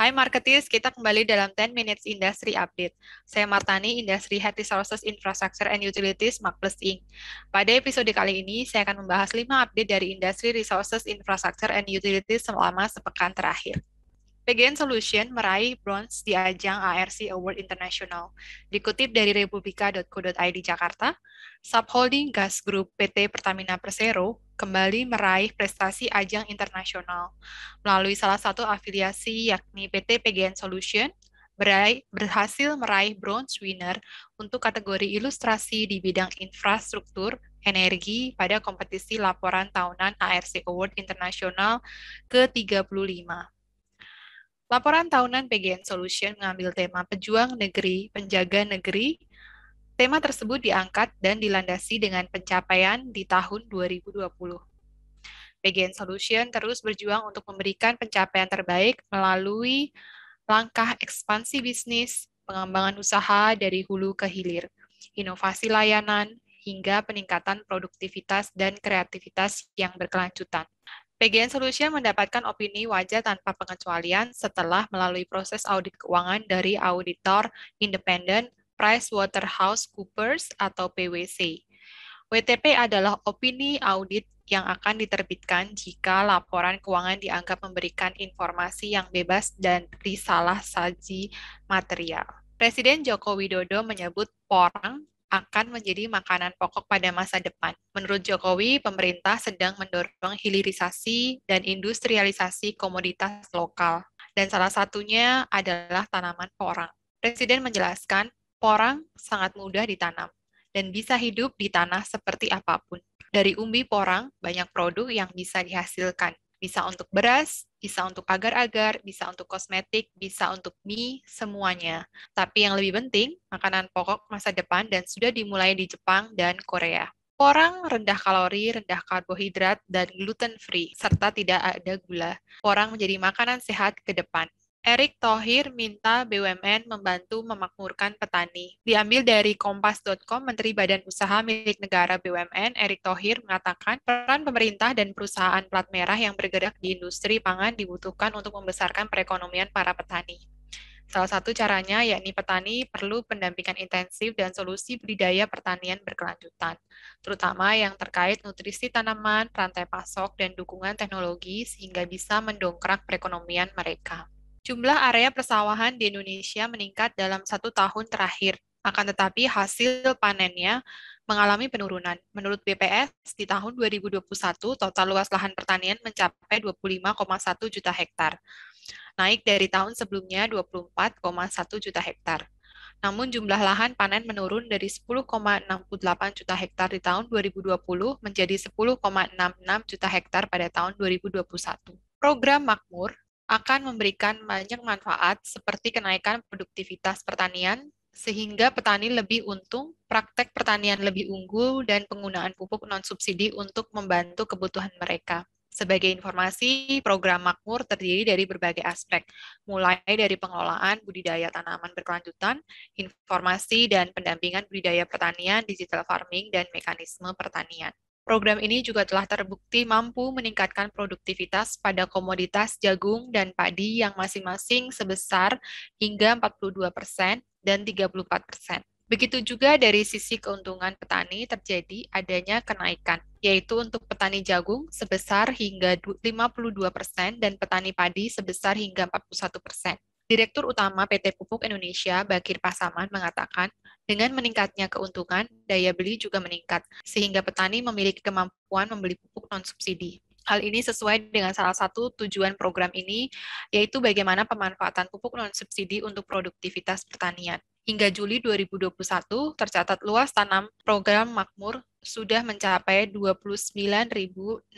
Hai marketeers, kita kembali dalam 10 Minutes Industry Update. Saya Martani, Industry Head Resources Infrastructure and Utilities, Markplus Inc. Pada episode kali ini, saya akan membahas 5 update dari Industry Resources Infrastructure and Utilities selama sepekan terakhir. PGN Solution meraih bronze di ajang ARC Award International. Dikutip dari republika.co.id Jakarta, Subholding Gas Group PT Pertamina Persero kembali meraih prestasi ajang internasional. Melalui salah satu afiliasi yakni PT PGN Solution, berhasil meraih bronze winner untuk kategori ilustrasi di bidang infrastruktur energi pada kompetisi laporan tahunan ARC Award Internasional ke-35. Laporan tahunan PGN Solution mengambil tema Pejuang Negeri, Penjaga Negeri. Tema tersebut diangkat dan dilandasi dengan pencapaian di tahun 2020. PGN Solution terus berjuang untuk memberikan pencapaian terbaik melalui langkah ekspansi bisnis, pengembangan usaha dari hulu ke hilir, inovasi layanan, hingga peningkatan produktivitas dan kreativitas yang berkelanjutan. PGN Solution mendapatkan opini wajar tanpa pengecualian setelah melalui proses audit keuangan dari auditor independen PricewaterhouseCoopers atau PwC. WTP adalah opini audit yang akan diterbitkan jika laporan keuangan dianggap memberikan informasi yang bebas dan risalah saji material. Presiden Joko Widodo menyebut porang akan menjadi makanan pokok pada masa depan. Menurut Jokowi, pemerintah sedang mendorong hilirisasi dan industrialisasi komoditas lokal, dan salah satunya adalah tanaman porang. Presiden menjelaskan, porang sangat mudah ditanam dan bisa hidup di tanah seperti apapun. Dari umbi porang, banyak produk yang bisa dihasilkan. Bisa untuk beras, bisa untuk agar-agar, bisa untuk kosmetik, bisa untuk mie, semuanya. Tapi yang lebih penting, makanan pokok masa depan dan sudah dimulai di Jepang dan Korea. Porang rendah kalori, rendah karbohidrat, dan gluten-free, serta tidak ada gula. Porang menjadi makanan sehat ke depan. Erick Thohir minta BUMN membantu memakmurkan petani. Diambil dari kompas.com, Menteri Badan Usaha milik negara BUMN, Erick Thohir mengatakan peran pemerintah dan perusahaan plat merah yang bergerak di industri pangan dibutuhkan untuk membesarkan perekonomian para petani. Salah satu caranya yakni petani perlu pendampingan intensif dan solusi budidaya pertanian berkelanjutan, terutama yang terkait nutrisi tanaman, rantai pasok, dan dukungan teknologi sehingga bisa mendongkrak perekonomian mereka. Jumlah area persawahan di Indonesia meningkat dalam 1 tahun terakhir, akan tetapi hasil panennya mengalami penurunan. Menurut BPS, di tahun 2021, total luas lahan pertanian mencapai 25,1 juta hektar, naik dari tahun sebelumnya 24,1 juta hektar. Namun jumlah lahan panen menurun dari 10,68 juta hektar di tahun 2020 menjadi 10,66 juta hektar pada tahun 2021. Program Makmur akan memberikan banyak manfaat seperti kenaikan produktivitas pertanian, sehingga petani lebih untung, praktek pertanian lebih unggul, dan penggunaan pupuk non-subsidi untuk membantu kebutuhan mereka. Sebagai informasi, program Makmur terdiri dari berbagai aspek, mulai dari pengelolaan budidaya tanaman berkelanjutan, informasi dan pendampingan budidaya pertanian, digital farming, dan mekanisme pertanian. Program ini juga telah terbukti mampu meningkatkan produktivitas pada komoditas jagung dan padi yang masing-masing sebesar hingga 42% dan 34%. Begitu juga dari sisi keuntungan petani terjadi adanya kenaikan, yaitu untuk petani jagung sebesar hingga 52% dan petani padi sebesar hingga 41%. Direktur Utama PT Pupuk Indonesia, Bakir Pasaman, mengatakan, dengan meningkatnya keuntungan, daya beli juga meningkat, sehingga petani memiliki kemampuan membeli pupuk non-subsidi. Hal ini sesuai dengan salah satu tujuan program ini, yaitu bagaimana pemanfaatan pupuk non-subsidi untuk produktivitas pertanian. Hingga Juli 2021, tercatat luas tanam program Makmur sudah mencapai 29.619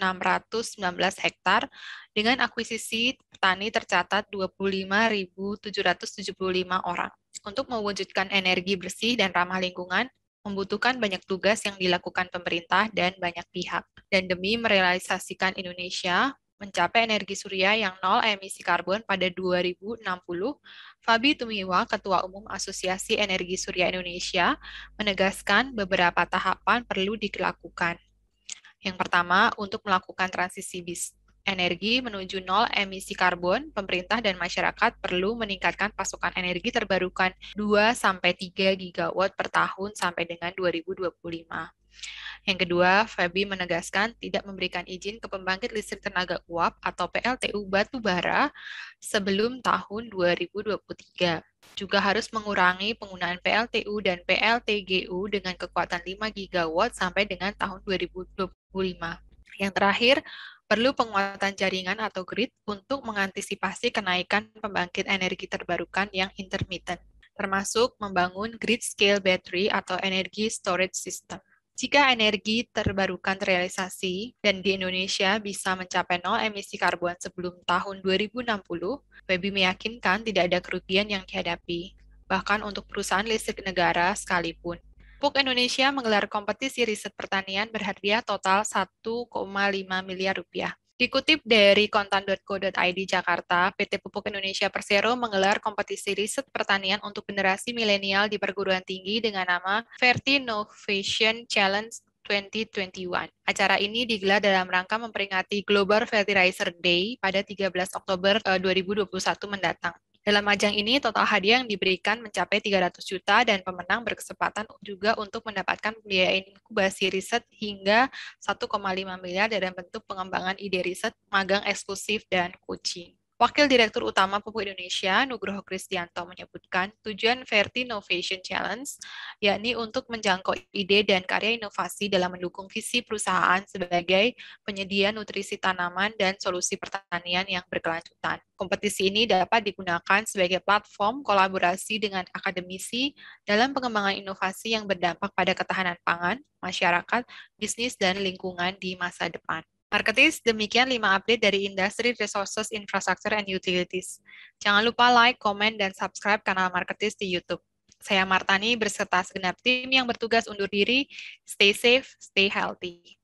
hektar, dengan akuisisi petani tercatat 25.775 orang. Untuk mewujudkan energi bersih dan ramah lingkungan, membutuhkan banyak tugas yang dilakukan pemerintah dan banyak pihak. Dan demi merealisasikan Indonesia mencapai energi surya yang nol emisi karbon pada 2060, Fabi Tumiwa, Ketua Umum Asosiasi Energi Surya Indonesia, menegaskan beberapa tahapan perlu dilakukan. Yang pertama, untuk melakukan transisi energi menuju nol emisi karbon, pemerintah dan masyarakat perlu meningkatkan pasokan energi terbarukan 2-3 gigawatt per tahun sampai dengan 2025. Yang kedua, Feby menegaskan tidak memberikan izin ke pembangkit listrik tenaga uap atau PLTU batu bara sebelum tahun 2023. Juga harus mengurangi penggunaan PLTU dan PLTGU dengan kekuatan 5 gigawatt sampai dengan tahun 2025. Yang terakhir, perlu penguatan jaringan atau grid untuk mengantisipasi kenaikan pembangkit energi terbarukan yang intermittent, termasuk membangun grid scale battery atau energy storage system. Jika energi terbarukan terrealisasi dan di Indonesia bisa mencapai nol emisi karbon sebelum tahun 2060, Feby meyakinkan tidak ada kerugian yang dihadapi, bahkan untuk perusahaan listrik negara sekalipun. Pupuk Indonesia menggelar kompetisi riset pertanian berhadiah total 1,5 miliar rupiah. Dikutip dari kontan.co.id Jakarta, PT Pupuk Indonesia Persero menggelar kompetisi riset pertanian untuk generasi milenial di perguruan tinggi dengan nama Fertinovation Challenge 2021. Acara ini digelar dalam rangka memperingati Global Fertilizer Day pada 13 Oktober 2021 mendatang. Dalam ajang ini, total hadiah yang diberikan mencapai 300 juta dan pemenang berkesempatan juga untuk mendapatkan pembiayaan inkubasi riset hingga 1,5 miliar dalam bentuk pengembangan ide riset, magang eksklusif, dan coaching. Wakil Direktur Utama Pupuk Indonesia, Nugroho Kristianto, menyebutkan tujuan Fertinovation Challenge yakni untuk menjangkau ide dan karya inovasi dalam mendukung visi perusahaan sebagai penyedia nutrisi tanaman dan solusi pertanian yang berkelanjutan. Kompetisi ini dapat digunakan sebagai platform kolaborasi dengan akademisi dalam pengembangan inovasi yang berdampak pada ketahanan pangan, masyarakat, bisnis, dan lingkungan di masa depan. Marketis, demikian 5 update dari Industry Resources Infrastructure and Utilities. Jangan lupa like, komen, dan subscribe kanal Marketis di YouTube. Saya Martani berserta segenap tim yang bertugas undur diri. Stay safe, stay healthy.